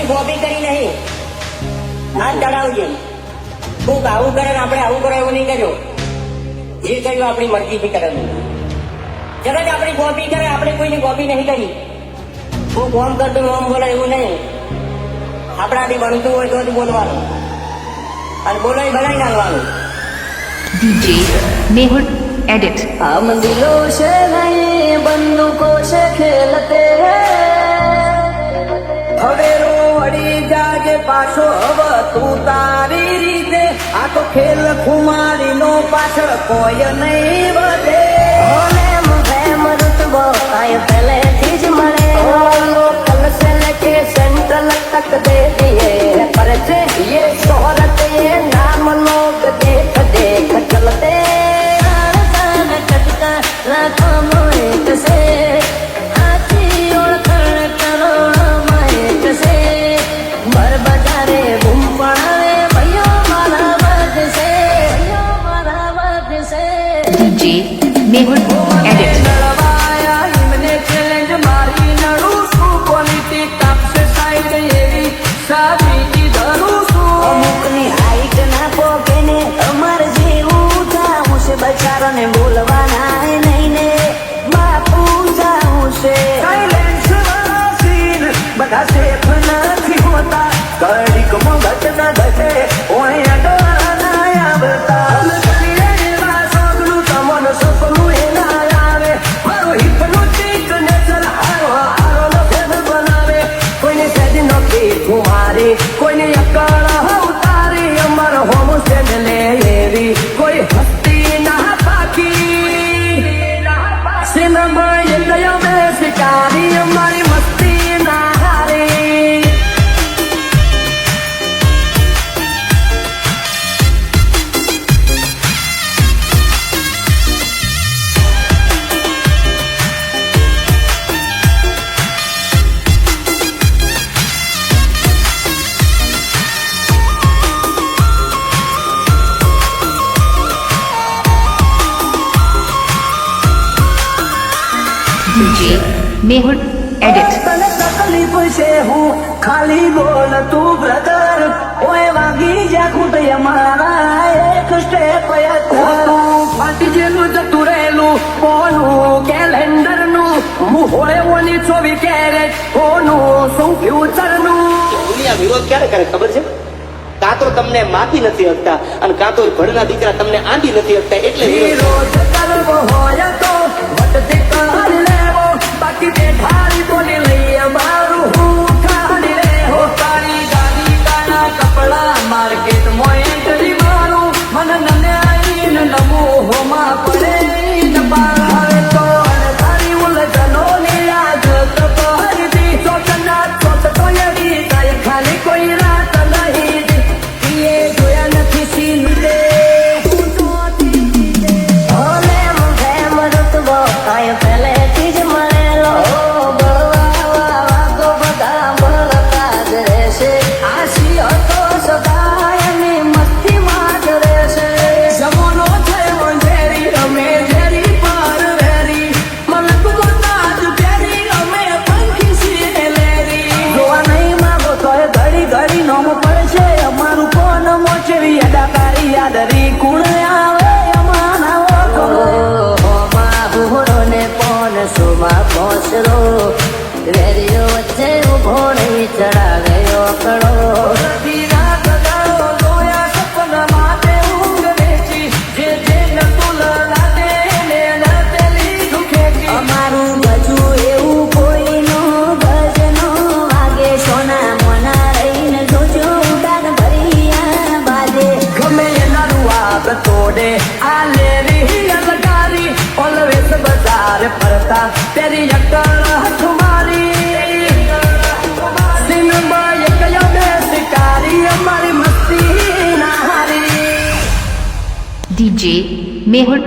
કોઈની ગોપી કરી નહીં. હાથ ચડાવજે. તું આવું કરે ને આપણે આવું કરો એવું નહીં કર્યો. જે કર્યું આપણી મરજીથી કરેલું. જગત આપણી ગોપી કરે, આપણે કોઈની ગોપી નહીં કરી. હું ફોન કરતું ઓમ બોલે એવું નહીં. આપણાથી બનતું હોય તો જ બોલવાનું અને બોલો એ બનાવી નાખવાનું. DJ Mehul Edit. हम दिलों से नहीं बंदूकों से खेलते હવે રોડી જાગે પાછો હવે તું તારી રીતે આ તો ખેલ ખુમારી નો પાછળ કોઈ નહીં વધે रुतबो आए पहले चीज मरे कल से लेके सेंट्रल तक दे दिए पर ये शोहरत ये नाम लोग देख देख चलते कटका लाखों मोहित से हाथी और करो माइक से बर बजारे घूम पड़ावे भैया मारा वध से DJ Mehul Edit. બચારાને બોલવાના નહીં ને બાપુ જાઉં છે બધા સેફ નથી હોતા કડીક મગજ ના ઘટે ઓય અડવા ના આવતા સગલું તમન સપનું એ ના આવે મારું હિપ્નોટિક નેચર હારો હારો નો ફેર બનાવે કોઈને સેજ નથી કુમારી કોઈને અકળ ઉતારી અમર હોમ સ્ટેન્ડ લે એવી કોઈ હસ્તી ના પાકી સિનેમા એ ગયો બે શિકારી અમારી મસ્તી ના હારી DJ Mehul Edit. તને તકલીફ છે હું ખાલી બોલ તું બ્રધર ઓય વાગી જા ખૂટે મારા એક સ્ટેપ ફાટી જેલું જતું રહેલું કોનું કેલેન્ડર નું મુહોળે ઓની 24 કેરેટ કોનું શું ફ્યુચરનું દુનિયા વિરોધ ક્યારે કરે ખબર છે? કાં તો તમને માફી નથી આપતા અને કાં તો ભણના દીકરા તમને આંધી નથી આપતા એટલે વિરોધ. વિરોધ કરવો હોય તો વટતી કરી લેવો બાકી બેઠારી બોલી લઈએ મારું હું ખાડી રે હો તારી ગાડી કાના કપડા માર્કેટ મોય કરી મારું મન નને આઈને નમો હોમાં પડે ન પાર તો અને તારી ઉલઝનો ની યાદ તો પહરતી ચોકના ચોક તો યડી તારી ખાલી કોઈ રાત નહીં એ જોયા નથી સીન રે रुतबो आए पहले चीज मरेलो बड़वा બધા મળતા જ રહેશે આશી હતો સદાયની મસ્તી માં જ રહેશે જમોનો થયો ઝેરી અમે ઝેરી પાર વેરી મલક બોતાજ પેરી અમે પંખી છીએ લેરી જોવા નહીં માંગો તો એ ઘડી ઘડી નોમ પડશે અમારું કોણ મોચવી અદાકારી યાદરી કુણ આવે અમાના ઓકો હુરો ને પોન સુમા પહોંચરો વેરીઓ વચ્ચે ઉભો નહીં ચડાવ્યો કડો બધી રાત દાડો જોયા સપના માટે ઊંઘ વેચી જે જે નતું લાગે ને નતેલી દુખેજી અમારું બધું એવું કોઈનું ભજનો વાગે સોના મોના રહીને જોજો ઉડાન ભરિયા બાજે ગમે એનારું આગ તોડે આ લેરી અલગારી ઓલવેઝ બજાર ફરતા તેરી અકળ હઠમારી સિનેમા એક ગયો બે શિકારી અમારી મસ્તી ના હારી DJ Mehul